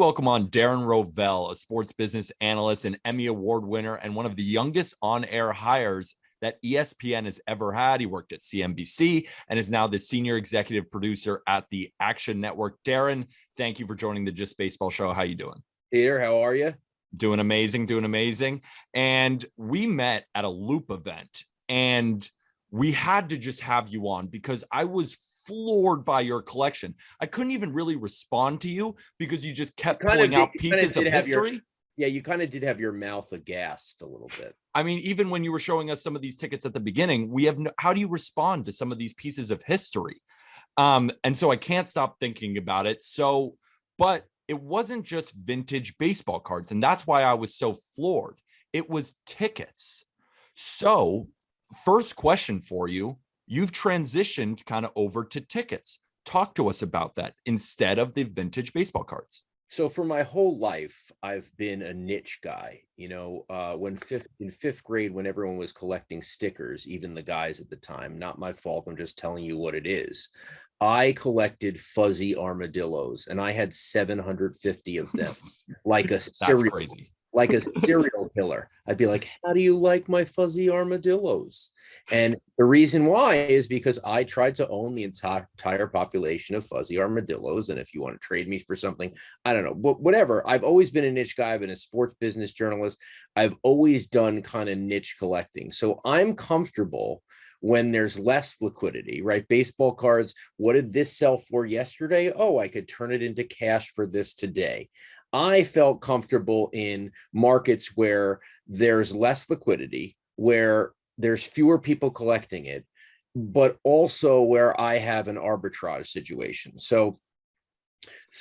welcome on Darren Rovell, a sports business analyst, an Emmy Award winner, and one of the youngest on-air hires that ESPN has ever had. He worked at CNBC and is now the senior executive producer at the Action Network. Darren, thank you for joining the Just Baseball Show. How you doing? Peter, how are you? Doing amazing. And we met at a Loop event, and we had to just have you on because I was floored by your collection. I couldn't even really respond to you because you just kept pulling out pieces of history. You kind of did have your mouth aghast a little bit. I mean, even when you were showing us some of these tickets at the beginning, how do you respond to some of these pieces of history? And so I can't stop thinking about it. But it wasn't just vintage baseball cards, and that's why I was so floored. It was tickets. So first question for you, you've transitioned kind of over to tickets. Talk to us about that instead of the vintage baseball cards. So for my whole life, I've been a niche guy. In fifth grade, when everyone was collecting stickers, even the guys at the time, not my fault, I'm just telling you what it is. I collected fuzzy armadillos, and I had 750 of them, like a serial killer. I'd be like, how do you like my fuzzy armadillos? And the reason why is because I tried to own the entire population of fuzzy armadillos. And if you want to trade me for something, I don't know, but whatever. I've always been a niche guy. I've been a sports business journalist. I've always done kind of niche collecting. So I'm comfortable when there's less liquidity, right? Baseball cards, what did this sell for yesterday? Oh, I could turn it into cash for this today. I felt comfortable in markets where there's less liquidity, where there's fewer people collecting it, but also where I have an arbitrage situation. So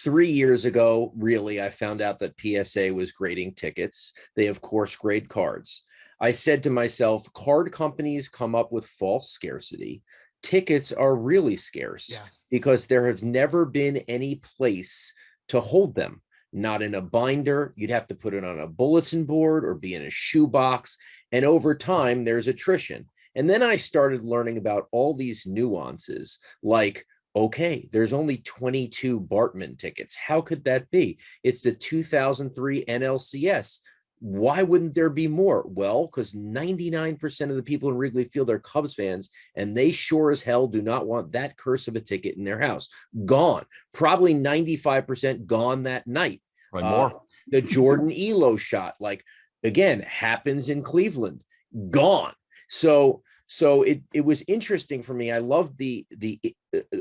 3 years ago, really, I found out that PSA was grading tickets. They, of course, grade cards. I said to myself, card companies come up with false scarcity. Tickets are really scarce because there has never been any place to hold them. Not in a binder. You'd have to put it on a bulletin board or be in a shoebox. And over time, there's attrition. And then I started learning about all these nuances, like, okay, there's only 22 Bartman tickets. How could that be? It's the 2003 NLCS. Why wouldn't there be more? Well, because 99% of the people in Wrigley Field are Cubs fans, and they sure as hell do not want that curse of a ticket in their house. Gone. Probably 95% gone that night. Right, more. The Jordan Elo shot, like, again, happens in Cleveland. Gone. So it was interesting for me. I loved the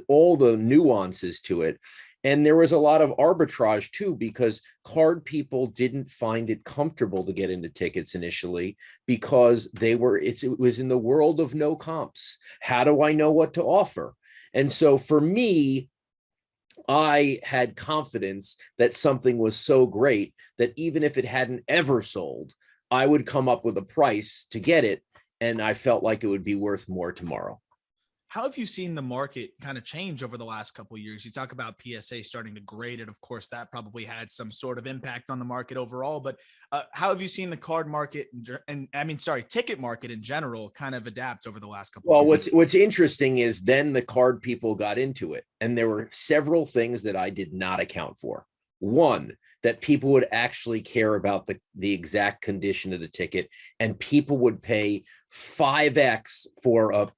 all the nuances to it. And there was a lot of arbitrage too, because card people didn't find it comfortable to get into tickets initially because it was in the world of no comps. How do I know what to offer? And so for me, I had confidence that something was so great that even if it hadn't ever sold, I would come up with a price to get it. And I felt like it would be worth more tomorrow. How have you seen the market kind of change over the last couple of years? You talk about PSA starting to grade it. Of course, that probably had some sort of impact on the market overall. But how have you seen the card market ticket market in general kind of adapt over the last couple of years? Well, what's interesting is then the card people got into it. And there were several things that I did not account for. One, that people would actually care about the exact condition of the ticket, and people would pay 5x for a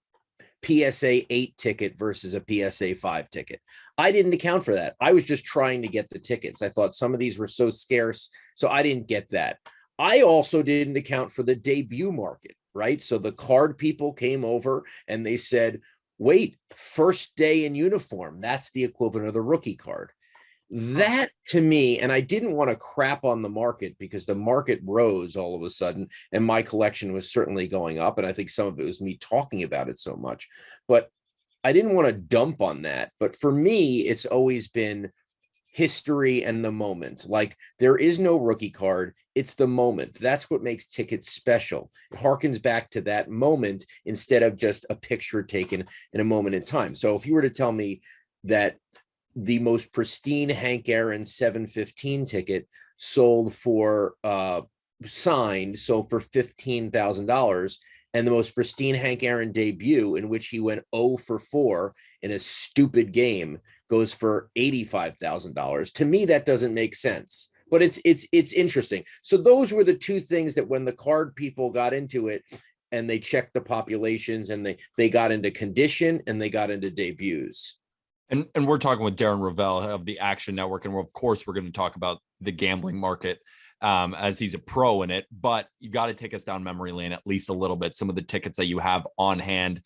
PSA 8 ticket versus a PSA 5 ticket. I didn't account for that. I was just trying to get the tickets. I thought some of these were so scarce, so I didn't get that. I also didn't account for the debut market, right? So the card people came over and they said, wait, first day in uniform, that's the equivalent of the rookie card. That to me, and I didn't want to crap on the market because the market rose all of a sudden and my collection was certainly going up. And I think some of it was me talking about it so much, but I didn't want to dump on that. But for me, it's always been history and the moment. Like, there is no rookie card. It's the moment. That's what makes tickets special. It harkens back to that moment instead of just a picture taken in a moment in time. So if you were to tell me that the most pristine Hank Aaron 715 ticket sold for $15,000, and the most pristine Hank Aaron debut, in which he went 0 for 4 in a stupid game, goes for $85,000. To me, that doesn't make sense. But it's interesting. So those were the two things that when the card people got into it, and they checked the populations, and they got into condition, and they got into debuts. And we're talking with Darren Rovell of the Action Network, and of course we're going to talk about the gambling market as he's a pro in it. But you got to take us down memory lane at least a little bit. Some of the tickets that you have on hand.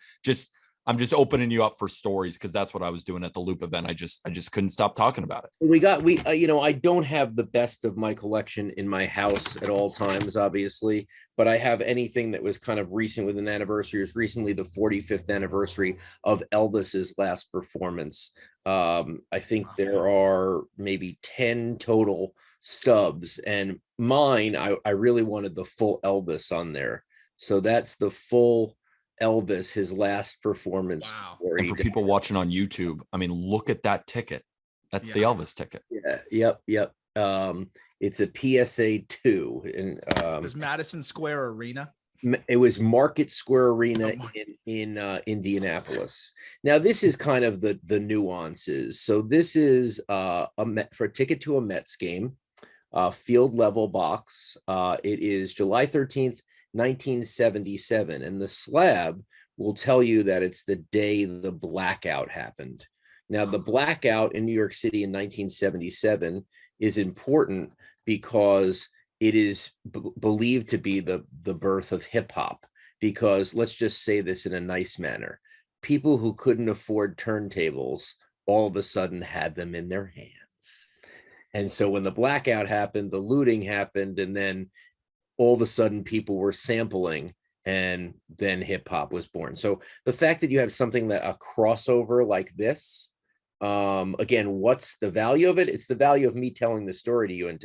I'm just opening you up for stories, because that's what I was doing at the Loop event. I just couldn't stop talking about it. I don't have the best of my collection in my house at all times, obviously, but I have anything that was kind of recent with an anniversary. It was recently the 45th anniversary of Elvis's last performance. I think there are maybe 10 total stubs, and mine, I really wanted the full Elvis on there. So that's the full Elvis, his last performance. Wow. And for people watching on YouTube, I mean, look at that ticket. That's the Elvis ticket. Yeah. Yep. It's a PSA 2. And it was Madison Square Arena. It was Market Square Arena in Indianapolis. Now, this is kind of the nuances. So this is for a ticket to a Mets game, field level box. It is July 13th, 1977, and the slab will tell you that it's the day the blackout happened. Now, the blackout in New York City in 1977 is important because it is believed to be the birth of hip hop, because let's just say this in a nice manner. People who couldn't afford turntables all of a sudden had them in their hands. And so when the blackout happened, the looting happened, and then all of a sudden people were sampling, and then hip hop was born. So the fact that you have something that a crossover like this, again, what's the value of it? It's the value of me telling the story to you and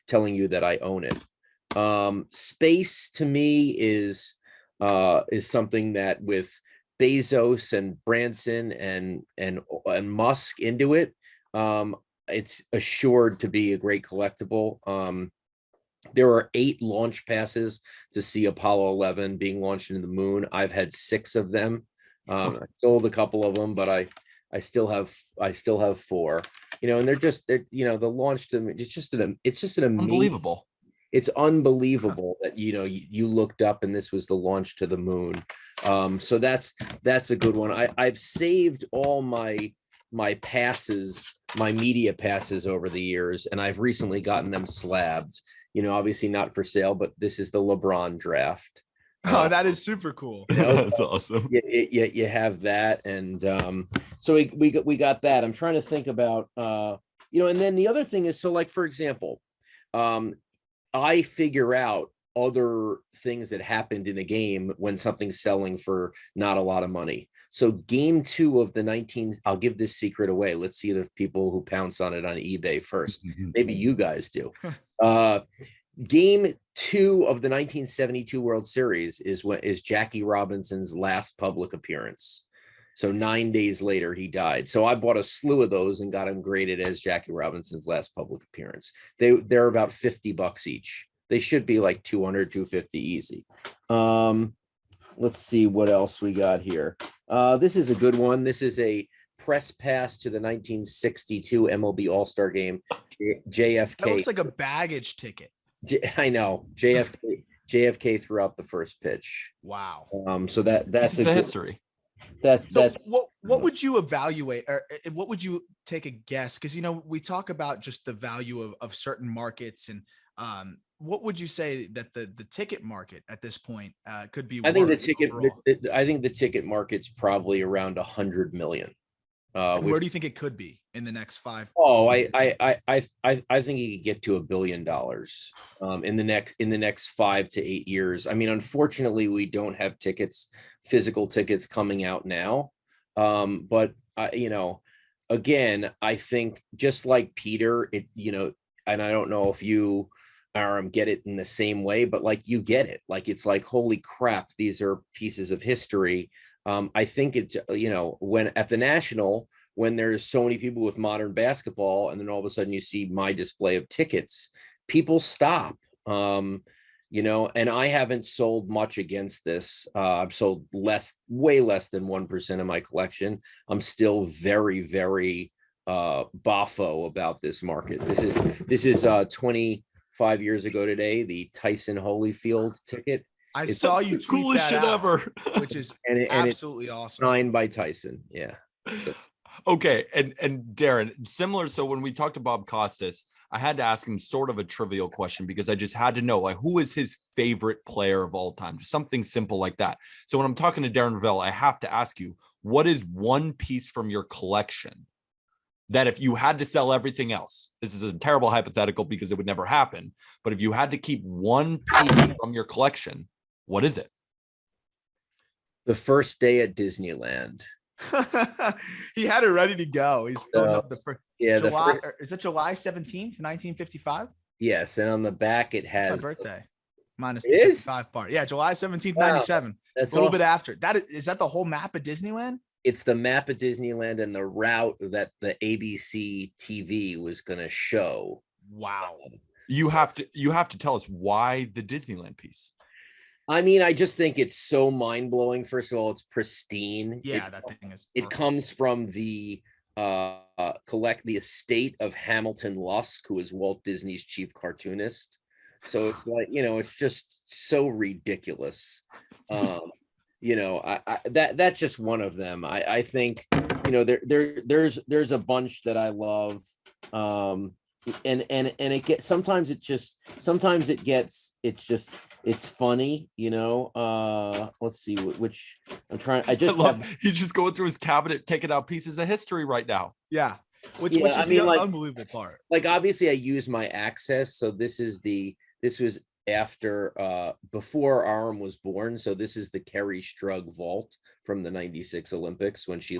telling you that I own it. Space to me is something that with Bezos and Branson and Musk into it, it's assured to be a great collectible. There are 8 launch passes to see Apollo 11 being launched into the moon. I've had 6 of them. I sold a couple of them, but I still have 4. And they're the launch to them. It's just an Unbelievable. It's unbelievable that you looked up and this was the launch to the moon. So that's a good one. I've saved all my passes, my media passes over the years, and I've recently gotten them slabbed. Obviously not for sale, but this is the LeBron draft. Oh, that is super cool. That's awesome. You have that, and so we got that. I'm trying to think about and then the other thing is, so like for example, I figure out other things that happened in a game when something's selling for not a lot of money. So game 2 of the I'll give this secret away. Let's see if people who pounce on it on eBay first. Maybe you guys do. Game 2 of the 1972 World Series is Jackie Robinson's last public appearance. So 9 days later, he died. So I bought a slew of those and got them graded as Jackie Robinson's last public appearance. They're about $50 each. They should be like 200, 250 easy. Let's see what else we got here. This is a good one. This is a press pass to the 1962 MLB All-Star Game. JFK. That looks like a baggage ticket. I know. JFK threw out the first pitch. Wow. So that's the history. That's what would you evaluate, or what would you take a guess? Because we talk about just the value of certain markets, and what would you say that the ticket market at this point could be? I think the ticket market's probably around 100 million. Where do you think it could be in the next 5? Oh, I think he could get to $1 billion in the next 5 to 8 years. I mean, unfortunately, we don't have physical tickets coming out now. But again, I think just like Peter, and I don't know if you get it in the same way, but like you get it, like it's like, holy crap, these are pieces of history. I think when at the National, when there's so many people with modern basketball, and then all of a sudden you see my display of tickets, people stop. you know, and I haven't sold much against this. I've sold way less than 1% of my collection. I'm still very, very boffo about this market. This is 25 years ago today, the Tyson Holyfield ticket. I saw you the tweet coolest that shit out, ever. which is and absolutely awesome. Signed by Tyson. Yeah. So. Okay, and Darren, similar. So when we talked to Bob Costas, I had to ask him sort of a trivial question because I just had to know, like, who is his favorite player of all time? Just something simple like that. So when I'm talking to Darren Rovell, I have to ask you, what is one piece from your collection that if you had to sell everything else, this is a terrible hypothetical because it would never happen, but if you had to keep one piece from your collection, what is it? The first day at Disneyland. He had it ready to go. He's throwing up the first. Yeah, July. Is it July 17th, 1955? Yes, and on the back it has my birthday. Minus the 55 part. Yeah, July 17th, 97. That's a little bit after. Is that the whole map of Disneyland? It's the map of Disneyland and the route that the ABC TV was going to show. Wow. You have to tell us why the Disneyland piece. I mean, I just think it's so mind-blowing. First of all, it's pristine. Yeah, that thing is perfect. It comes from the estate of Hamilton Lusk, who is Walt Disney's chief cartoonist. So it's like, you know, it's just so ridiculous. You know, that's just one of them. I think, you know, there's a bunch that I love. And it gets, sometimes it's funny, you know. Let's see which he's just going through his cabinet, taking out pieces of history right now. Yeah. Which is unbelievable part. Like, obviously I use my access. So this was after before Aram was born. So this is the Kerry Strug vault from the 96 Olympics when she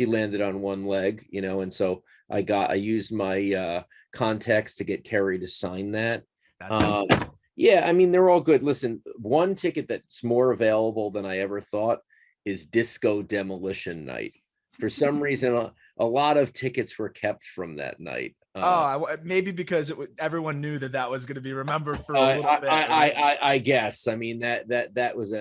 landed on one leg, you know, and so I used my contacts to get Kerry to sign that. Yeah, I mean, they're all good. Listen, one ticket that's more available than I ever thought is Disco Demolition Night. For some reason, a lot of tickets were kept from that night. Maybe because everyone knew that was going to be remembered for a little bit. Right? I guess. I mean, that was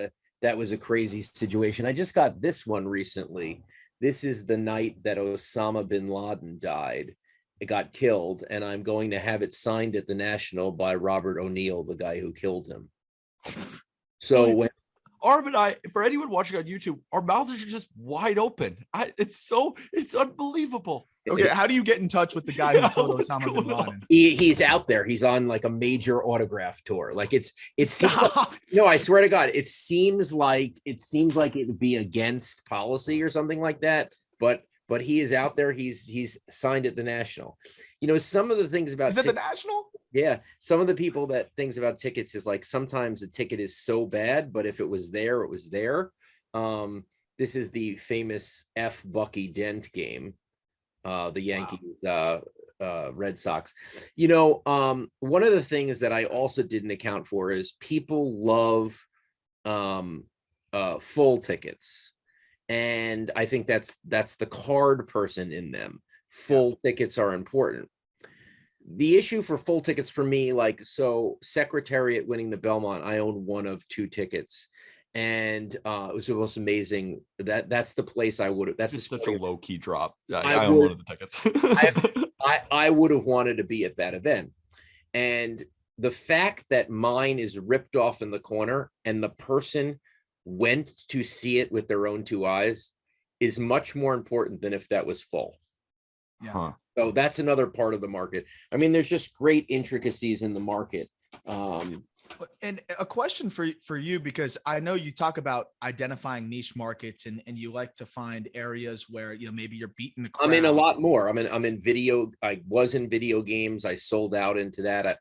a crazy situation. I just got this one recently. This is the night that Osama bin Laden died. It got killed, and I'm going to have it signed at the National by Robert O'Neill, the guy who killed him. So when Arm and I, for anyone watching on YouTube, our mouths are just wide open. It's unbelievable. Okay, how do you get in touch with the guy who killed Osama bin Laden? He's out there. He's on like a major autograph tour. Like no, I swear to God, it seems like it would be against policy or something like that. But he is out there. He's signed at the National. You know, some of the things about the National? Yeah, some of the people that things about tickets is like sometimes the ticket is so bad, but if it was there, it was there. This is the famous F. Bucky Dent game, the Yankees Red Sox. You know, one of the things that I also didn't account for is people love full tickets. And I think that's the card person in them. Full tickets are important. The issue for full tickets for me, like, so Secretariat winning the Belmont, I own one of two tickets. And it was the most amazing. That's the place I would have. That's just such a low key drop. I own one of the tickets. I would have wanted to be at that event. And the fact that mine is ripped off in the corner and the person went to see it with their own two eyes is much more important than if that was full. Yeah. Huh. So that's another part of the market. I mean, there's just great intricacies in the market. And a question for you, because I know you talk about identifying niche markets and you like to find areas where, you know, maybe you're beating the crowd. I'm in a lot more. I'm in video. I was in video games. I sold out into that.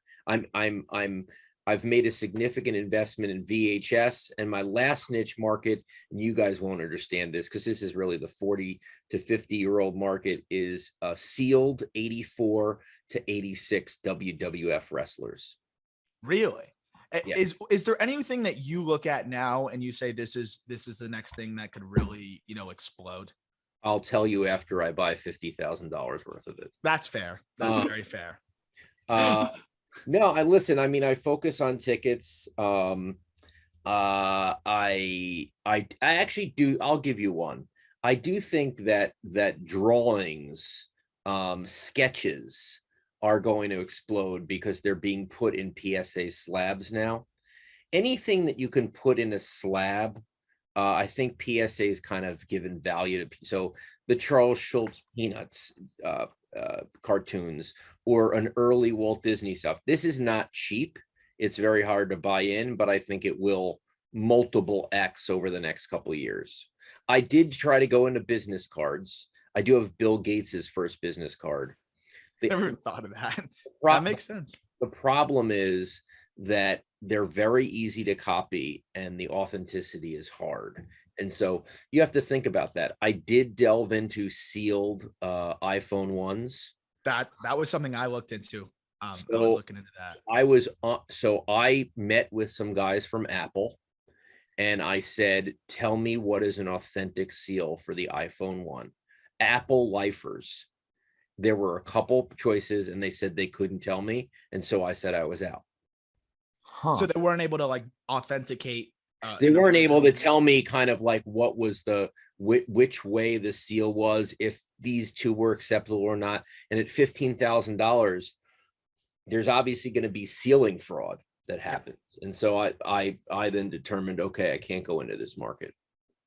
I've made a significant investment in VHS, and my last niche market, and you guys won't understand this because this is really the 40 to 50-year-old market, is sealed 84 to 86 WWF wrestlers. Really? Yeah. Is there anything that you look at now and you say this is the next thing that could really, you know, explode? I'll tell you after I buy $50,000 worth of it. That's fair. That's very fair. No, I listen. I mean, I focus on tickets. I actually do. I'll give you one. I do think that drawings, sketches are going to explode because they're being put in PSA slabs now. Anything that you can put in a slab, I think PSA is kind of given value to. So the Charles Schultz Peanuts cartoons or an early Walt Disney stuff. This is not cheap. It's very hard to buy in, but I think it will multiple X over the next couple of years. I did try to go into business cards. I do have Bill Gates's first business card. Never thought of that. Pro- That makes sense. the problem is that they're very easy to copy and the authenticity is hard. And so you have to think about that. I did delve into sealed iPhone ones. That was something I looked into. I was So looking into that. I met with some guys from Apple and I said, tell me what is an authentic seal for the iPhone 1. Apple lifers. There were a couple choices and they said they couldn't tell me. And so I said I was out. Huh. So they weren't able to like authenticate. They weren't able to tell me kind of like what was the which way the seal was, if these two were acceptable or not. And at $15,000, there's obviously going to be sealing fraud that happens. And so I then determined, okay, I can't go into this market.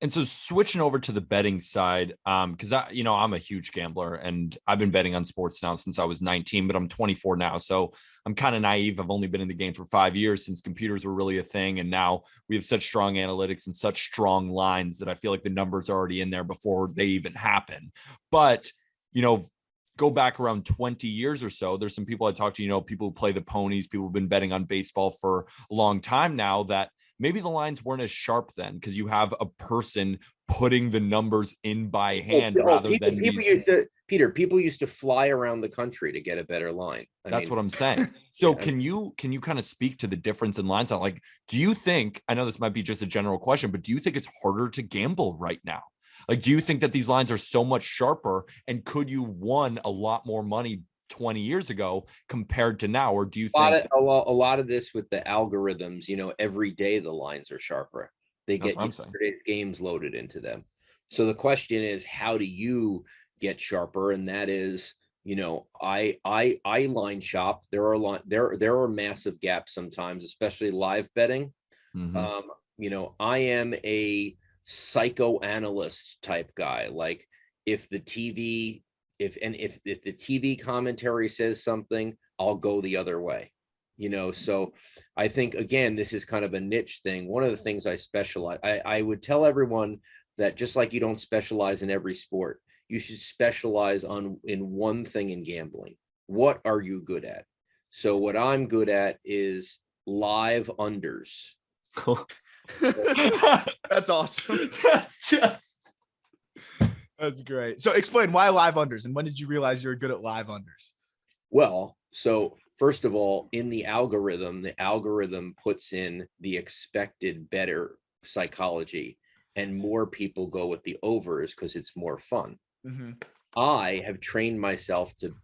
And so switching over to the betting side, because I'm a huge gambler and I've been betting on sports now since I was 19, but I'm 24 now. So I'm kind of naive. I've only been in the game for 5 years since computers were really a thing. And now we have such strong analytics and such strong lines that I feel like the numbers are already in there before they even happen. But, go back around 20 years or so, there's some people I talk to, people who play the ponies, people who've been betting on baseball for a long time now, that maybe the lines weren't as sharp then because you have a person putting the numbers in by hand rather than people used to fly around the country to get a better line. That's what I'm saying. So Yeah. can you kind of speak to the difference in lines? Like, do you think, I know this might be just a general question, but do you think it's harder to gamble right now? Like, do you think that these lines are so much sharper, and could you won a lot more money 20 years ago compared to now? Or do you think a lot of this with the algorithms, every day the lines are sharper. They That's get what I'm saying. games loaded into them. So the question is, how do you get sharper? And that is, I line shop. There are massive gaps sometimes, especially live betting. Mhm. I am a psychoanalyst type guy. Like if the TV if the TV commentary says something, I'll go the other way. So I think again, this is kind of a niche thing. One of the things I specialize, I would tell everyone that just like you don't specialize in every sport, you should specialize in one thing in gambling. What are you good at? So what I'm good at is live unders. That's awesome. That's great. So explain why live unders and when did you realize you're good at live unders? Well, so first of all, in the algorithm puts in the expected better psychology, and more people go with the overs because it's more fun. Mm-hmm. I have trained myself to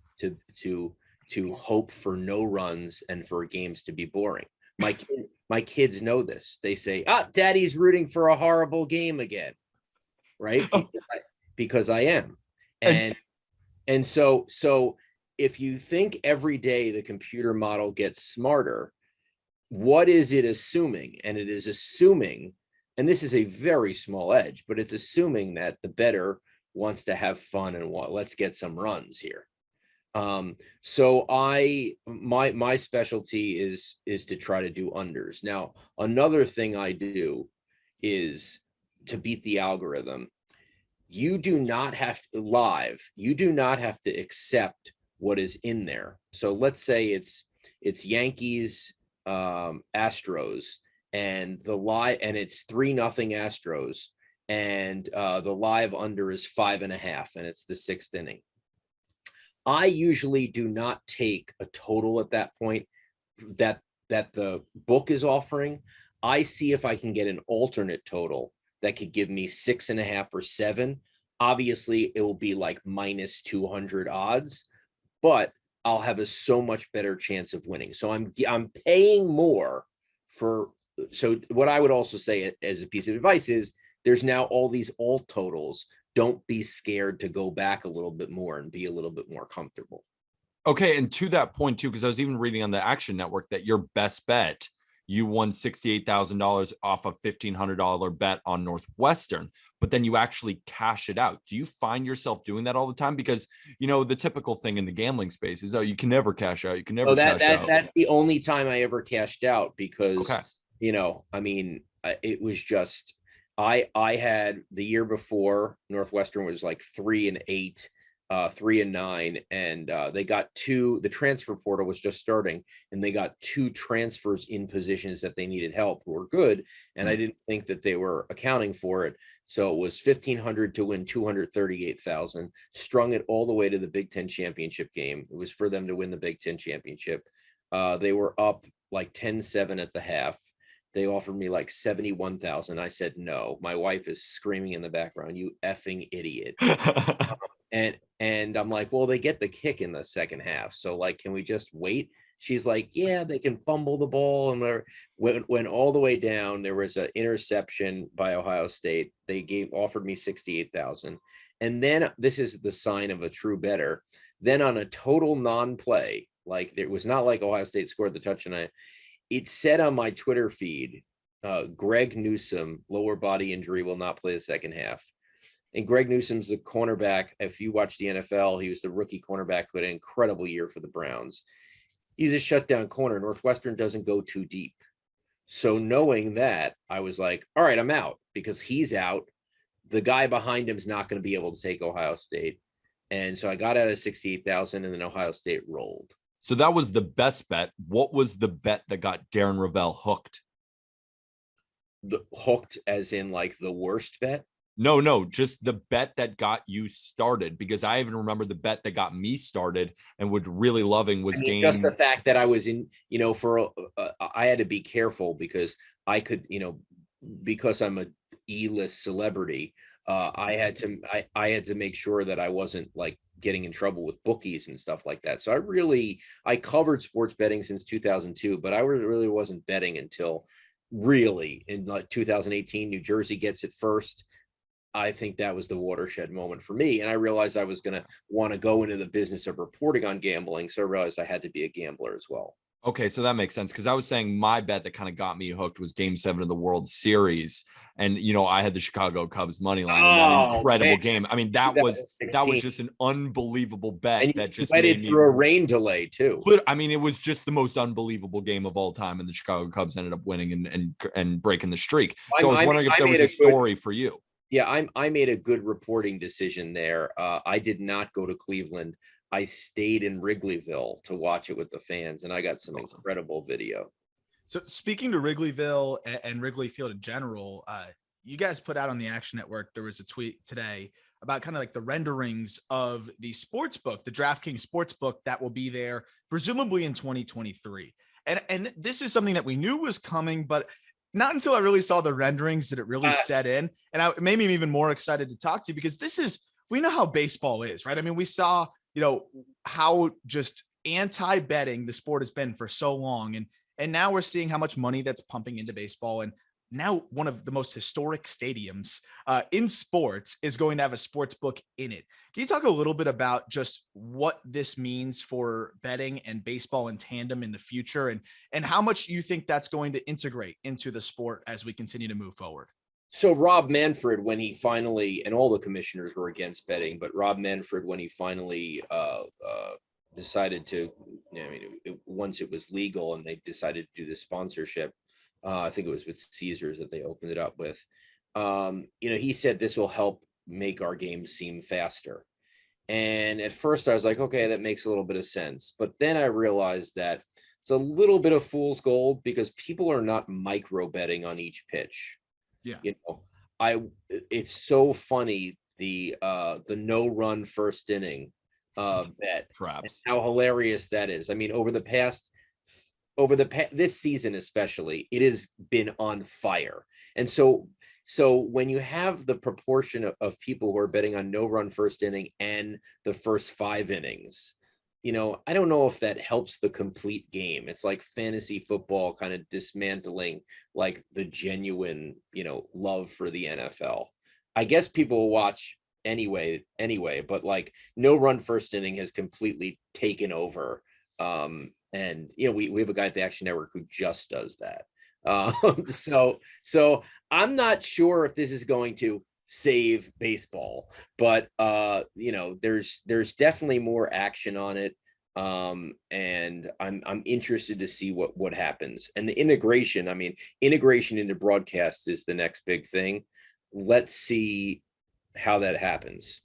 hope for no runs and for games to be boring. My kids know this. They say, daddy's rooting for a horrible game again. Right? Because I am. And so if you think every day the computer model gets smarter, what is it assuming? And it is assuming, and this is a very small edge, but it's assuming that the bettor wants to have fun and let's get some runs here. So my specialty is to try to do unders. Now, another thing I do is to beat the algorithm. You do not have to accept what is in there. So let's say it's Yankees, Astros, and it's 3-0 Astros, and the live under is 5.5, and it's the 6th inning. I usually do not take a total at that point that the book is offering. I see if I can get an alternate total that could give me 6.5 or 7. Obviously, it will be like -200 odds, but I'll have a so much better chance of winning. So I'm paying more for. So what I would also say as a piece of advice is there's now all these alt totals. Don't be scared to go back a little bit more and be a little bit more comfortable. Okay, and to that point too, because I was even reading on the Action Network that your best bet, you won $68,000 off a $1,500 bet on Northwestern, but then you actually cash it out. Do you find yourself doing that all the time? Because the typical thing in the gambling space is, oh, you can never cash out. You can never cash out. That's the only time I ever cashed out because okay. I mean, it was just I had the year before Northwestern was like 3-8. 3-9, and they got the transfer portal was just starting, and they got 2 transfers in positions that they needed help who were good, and I didn't think that they were accounting for it. So it was 1,500 to win 238,000, strung it all the way to the Big Ten championship game. It was for them to win the Big Ten championship. They were up like 10-7 at the half. They offered me like 71,000. I said no. My wife is screaming in the background, "You effing idiot!" And I'm like, well, they get the kick in the second half, so like, can we just wait? She's like, yeah, they can fumble the ball. And went all the way down. There was an interception by Ohio State. They offered me 68,000, and then this is the sign of a true bettor. Then on a total non-play, like it was not like Ohio State scored the touchdown. It said on my Twitter feed, Greg Newsome, lower body injury, will not play the second half. And Greg Newsome's the cornerback. If you watch the NFL, he was the rookie cornerback who had an incredible year for the Browns. He's a shutdown corner. Northwestern doesn't go too deep. So knowing that, I was like, all right, I'm out because he's out. The guy behind him is not going to be able to take Ohio State. And so I got out of 68,000, and then Ohio State rolled. So that was the best bet. What was the bet that got Darren Rovell hooked? Hooked as in like the worst bet? No, just the bet that got you started, because I even remember the bet that got me started and was really loving was just the fact that I was in, I had to be careful because I could, because I'm a E-list celebrity, I had to make sure that I wasn't like getting in trouble with bookies and stuff like that. So I covered sports betting since 2002, but I really wasn't betting until really in like 2018. New Jersey gets it first. I think that was the watershed moment for me. And I realized I was going to want to go into the business of reporting on gambling. So I realized I had to be a gambler as well. Okay, so that makes sense, because I was saying my bet that kind of got me hooked was Game 7 of the World Series, and I had the Chicago Cubs money line in that incredible game. I mean, that was just an unbelievable bet. And that just made me through a rain delay too. I mean, it was just the most unbelievable game of all time, and the Chicago Cubs ended up winning and breaking the streak. So I was wondering if there was a story for you. Yeah, I made a good reporting decision there. I did not go to Cleveland. I stayed in Wrigleyville to watch it with the fans, and I got some incredible video. So speaking to Wrigleyville and Wrigley Field in general, you guys put out on the Action Network, there was a tweet today about kind of like the renderings of the sports book, the DraftKings sports book that will be there presumably in 2023. And this is something that we knew was coming, but not until I really saw the renderings did it really set in. And it made me even more excited to talk to you, because we know how baseball is, right? I mean, we saw, how just anti-betting the sport has been for so long. And now we're seeing how much money that's pumping into baseball. And now one of the most historic stadiums in sports is going to have a sports book in it. Can you talk a little bit about just what this means for betting and baseball in tandem in the future, and how much you think that's going to integrate into the sport as we continue to move forward? So Rob Manfred, when he finally, and all the commissioners were against betting, but Rob Manfred, when he finally decided to, once it was legal and they decided to do the sponsorship, I think it was with Caesars that they opened it up with, he said this will help make our games seem faster. And at first I was like, okay, that makes a little bit of sense. But then I realized that it's a little bit of fool's gold, because people are not micro betting on each pitch. Yeah. It's so funny, the no run first inning bet, Traps, how hilarious that is. I mean, over this season especially, it has been on fire. And so when you have the proportion of people who are betting on no run first inning and the first 5 innings, I don't know if that helps the complete game. It's like fantasy football kind of dismantling like the genuine, love for the NFL. I guess people will watch anyway, but like no run first inning has completely taken over. And we have a guy at the Action Network who just does that. So I'm not sure if this is going to save baseball, but there's definitely more action on it. And I'm interested to see what happens. And the integration into broadcast is the next big thing. Let's see how that happens.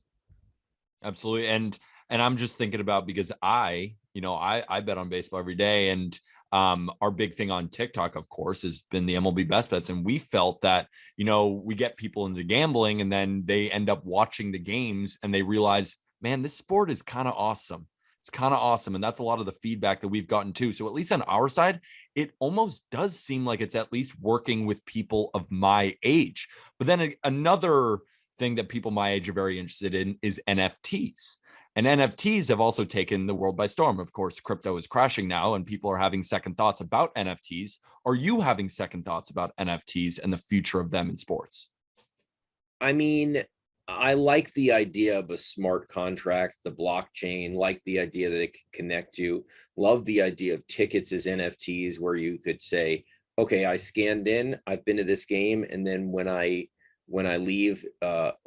Absolutely. And I'm just thinking about, because I bet on baseball every day, and our big thing on TikTok, of course, has been the MLB best bets. And we felt that, we get people into gambling and then they end up watching the games and they realize, man, this sport is kind of awesome. It's kind of awesome. And that's a lot of the feedback that we've gotten too. So at least on our side, it almost does seem like it's at least working with people of my age. But then another thing that people my age are very interested in is NFTs. And NFTs have also taken the world by storm. Of course, crypto is crashing now and people are having second thoughts about NFTs. Are you having second thoughts about NFTs and the future of them in sports? I like the idea of a smart contract, the blockchain, like the idea that it can connect you. Love the idea of tickets as NFTs, where you could say, okay, I scanned in, I've been to this game, and then when I leave,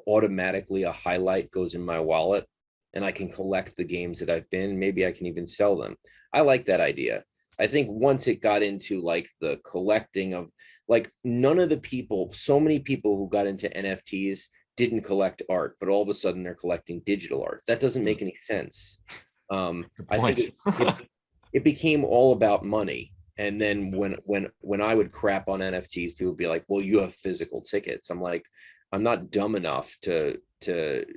automatically a highlight goes in my wallet and I can collect the games that I've been. Maybe I can even sell them. I like that idea. I think once it got into like the collecting of, like, so many people who got into NFTs didn't collect art, but all of a sudden they're collecting digital art. That doesn't make any sense. I think it became all about money. And then when I would crap on NFTs, people would be like, well, you have physical tickets. I'm like, I'm not dumb enough to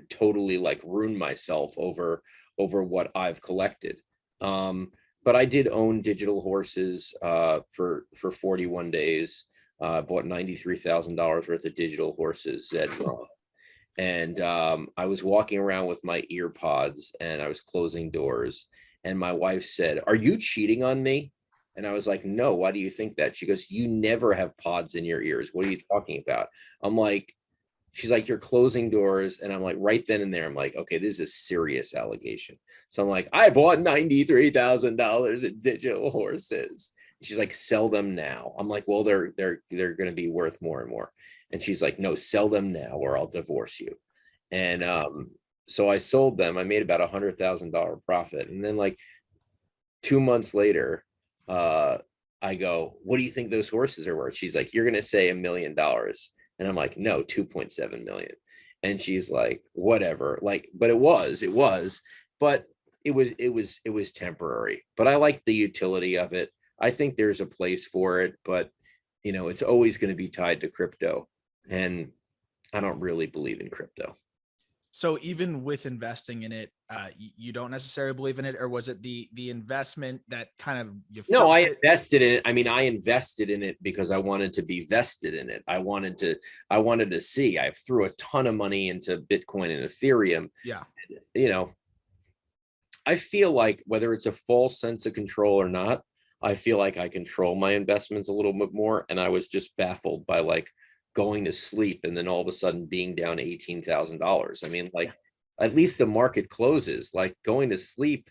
totally like ruin myself over what I've collected. But I did own digital horses for 41 days. Bought $93,000 worth of digital horses at and I was walking around with my ear pods and I was closing doors, and my wife said, "Are you cheating on me?" And I was like, "No, why do you think that?" She goes, "You never have pods in your ears. What are you talking about?" I'm like, she's like, "You're closing doors." And I'm like, right then and there, I'm like, okay, this is a serious allegation. So I'm like, I bought $93,000 in digital horses. She's like, sell them now. I'm like, well, they're going to be worth more and more. And she's like, no, sell them now or I'll divorce you. And so I sold them. I made about $100,000 profit. And then like 2 months later, I go, what do you think those horses are worth? She's like, you're going to say $1 million. And I'm like, no, 2.7 million. And she's like, whatever. Like, but it was, but it was temporary. But I like the utility of it. I think there's a place for it, but it's always going to be tied to crypto. And I don't really believe in crypto. So even with investing in it, you don't necessarily believe in it, or was it the investment that kind of No, I invested in it. I invested in it because I wanted to be vested in it. I wanted to see. I threw a ton of money into Bitcoin and Ethereum. Yeah. I feel like whether it's a false sense of control or not, I feel like I control my investments a little bit more. And I was just baffled by like going to sleep and then all of a sudden being down $18,000. Like at least the market closes. Like going to sleep,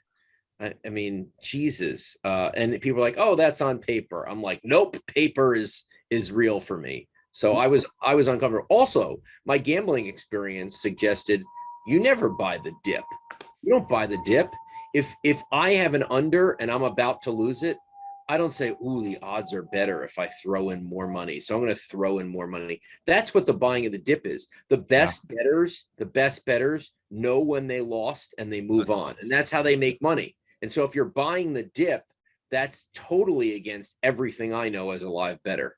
Jesus. And people are like, oh, that's on paper. I'm like, nope, paper is real for me. So I was uncomfortable. Also, my gambling experience suggested you never buy the dip. You don't buy the dip. If I have an under and I'm about to lose it, I don't say, ooh, the odds are better if I throw in more money. So I'm going to throw in more money. That's what the buying of the dip is. The best bettors know when they lost and they move on. And that's how they make money. And so if you're buying the dip, that's totally against everything I know as a live bettor.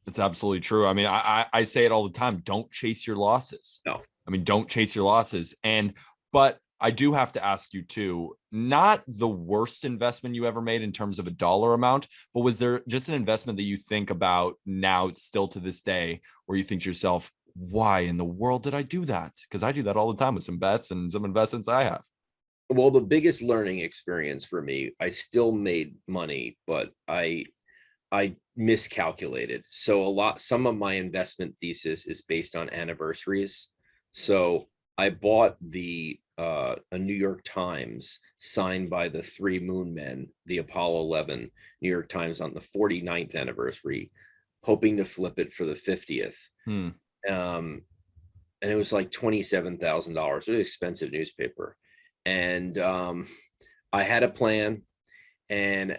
It's absolutely true. I say it all the time. Don't chase your losses. No. Don't chase your losses. But I do have to ask you too, not the worst investment you ever made in terms of a dollar amount, but was there just an investment that you think about now, still to this day, where you think to yourself, why in the world did I do that? Because I do that all the time with some bets and some investments I have. Well, the biggest learning experience for me, I still made money, but I miscalculated. So some of my investment thesis is based on anniversaries. So I bought a New York Times signed by the three moon men, the Apollo 11 New York Times on the 49th anniversary, hoping to flip it for the 50th. And it was like $27,000. It was an expensive newspaper. And I had a plan, and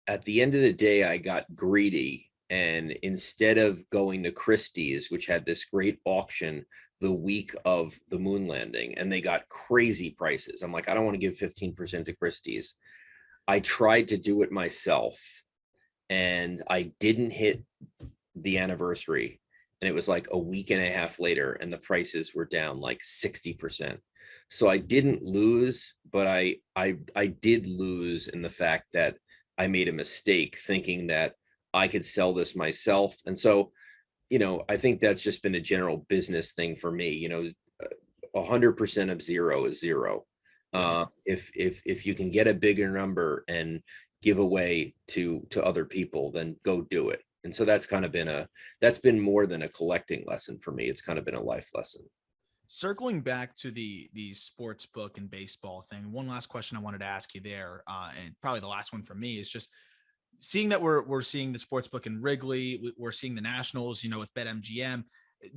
at the end of the day, I got greedy. And instead of going to Christie's, which had this great auction the week of the moon landing, and they got crazy prices, I'm like, I don't want to give 15% to Christie's. I tried to do it myself, and I didn't hit the anniversary. And it was like a week and a half later, and the prices were down like 60%. So I didn't lose, but I did lose in the fact that I made a mistake thinking that I could sell this myself. And so, I think that's just been a general business thing for me. 100% of zero is zero. If you can get a bigger number and give away to other people, then go do it. And so that's been more than a collecting lesson for me. It's kind of been a life lesson. Circling back to the sports book and baseball thing, one last question I wanted to ask you there, and probably the last one for me, is just seeing that we're seeing the sports book in Wrigley, we're seeing the Nationals, with BetMGM.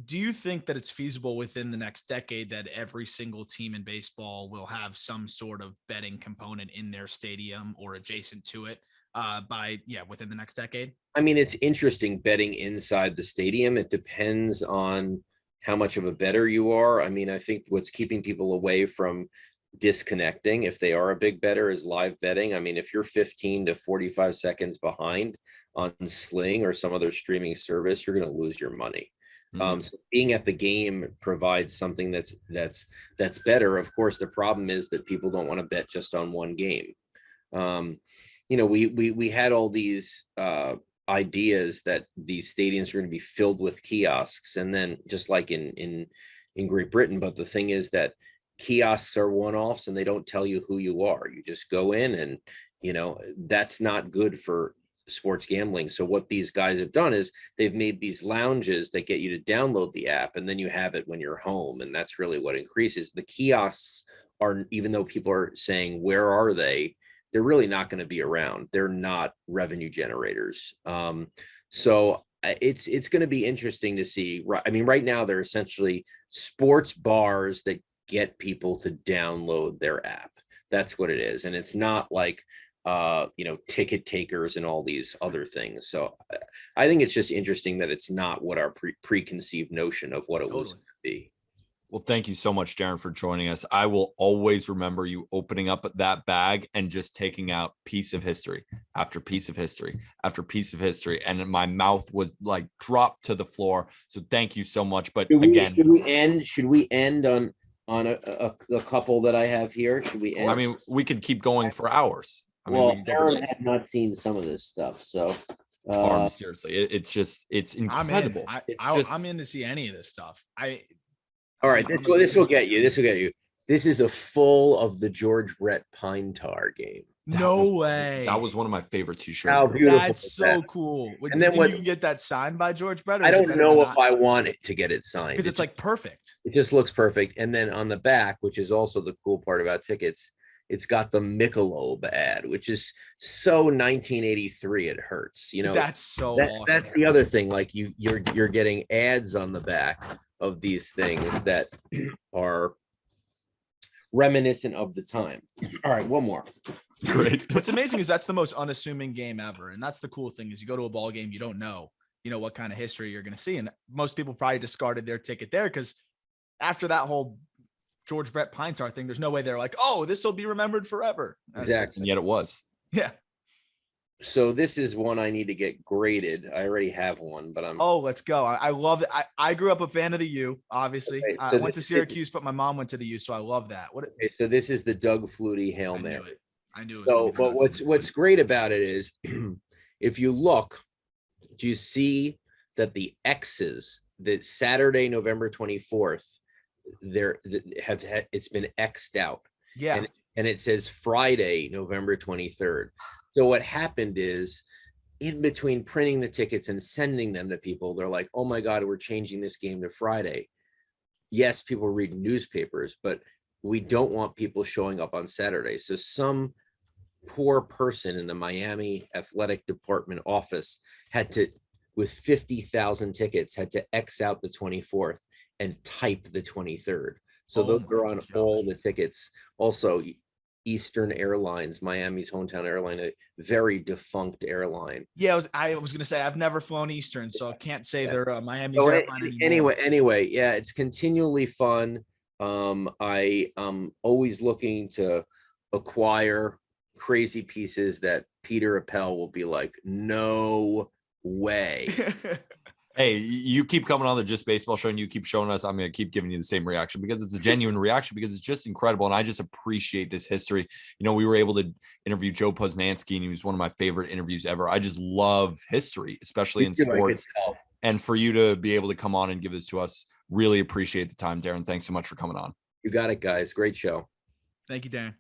Do you think that it's feasible within the next decade that every single team in baseball will have some sort of betting component in their stadium or adjacent to it within the next decade? I mean, it's interesting betting inside the stadium. It depends on how much of a bettor you are. I mean, I think what's keeping people away from disconnecting, if they are a big bettor, is live betting. I mean, if you're 15 to 45 seconds behind on Sling or some other streaming service, you're going to lose your money. So being at the game provides something that's better. Of course, the problem is that people don't want to bet just on one game. We had all these ideas that these stadiums are going to be filled with kiosks, and then just like in Great Britain. But the thing is that kiosks are one-offs, and they don't tell you who you are. You just go in, and that's not good for sports gambling. So what these guys have done is they've made these lounges that get you to download the app, and then you have it when you're home, and that's really what increases. The kiosks are, even though people are saying where are they, they're really not going to be around. They're not revenue generators. So it's going to be interesting to see. I mean, right now they're essentially sports bars that get people to download their app. That's what it is. And it's not like, ticket takers and all these other things. So I think it's just interesting that it's not what our preconceived notion of what it was going to be. Well, thank you so much, Darren, for joining us. I will always remember you opening up that bag and just taking out piece of history after piece of history after piece of history. And my mouth was like dropped to the floor. So thank you so much. But should we end on a couple that I have here? Should we end? I mean, we could keep going for hours. Darren had not seen some of this stuff. So seriously, it's incredible. I'm in to see any of this stuff. All right, this will get you. This is a full of the George Brett Pine Tar game. No way. That was one of my favorite t-shirts. How beautiful! That's so cool. And then you can get that signed by George Brett? I don't know if I want it to get it signed because it's like perfect. It just looks perfect. And then on the back, which is also the cool part about tickets, it's got the Michelob ad, which is so 1983. It hurts. That's so awesome. That's the other thing. Like you're getting ads on the back of these things that are reminiscent of the time. All right, one more. Great. What's amazing is that's the most unassuming game ever, and that's the cool thing is you go to a ball game, you don't know, what kind of history you're going to see, and most people probably discarded their ticket there because after that whole George Brett Pine Tar thing, there's no way they're like, oh, this will be remembered forever. Exactly. And yet it was. Yeah. So this is one I need to get graded. I already have one, but let's go. I love it. I grew up a fan of the U, obviously. Okay, so I went to Syracuse, but my mom went to the U, so I love that. Okay, so this is the Doug Flutie Hail Mary. I knew it. So, but what's great about it is if you look, do you see that the X's that Saturday, November 24th it's been X'd out. Yeah. And it says Friday, November 23rd. So what happened is, in between printing the tickets and sending them to people, they're like, oh my God, we're changing this game to Friday. Yes, people read newspapers, but we don't want people showing up on Saturday. So some poor person in the Miami athletic department office had to, with 50,000 tickets, had to X out the 24th and type the 23rd. So those are on all the tickets. Also, Eastern Airlines, Miami's hometown airline, a very defunct airline. Yeah, I was gonna say I've never flown Eastern, so I can't say they're Miami's airline anymore. Anyway, yeah, it's continually fun. I'm always looking to acquire crazy pieces that Peter Appel will be like, no way. Hey, you keep coming on the Just Baseball show and you keep showing us. I'm going to keep giving you the same reaction because it's a genuine reaction, because it's just incredible. And I just appreciate this history. You know, we were able to interview Joe Posnanski, and he was one of my favorite interviews ever. I just love history, especially in sports. And for you to be able to come on and give this to us, really appreciate the time, Darren. Thanks so much for coming on. You got it, guys. Great show. Thank you, Darren.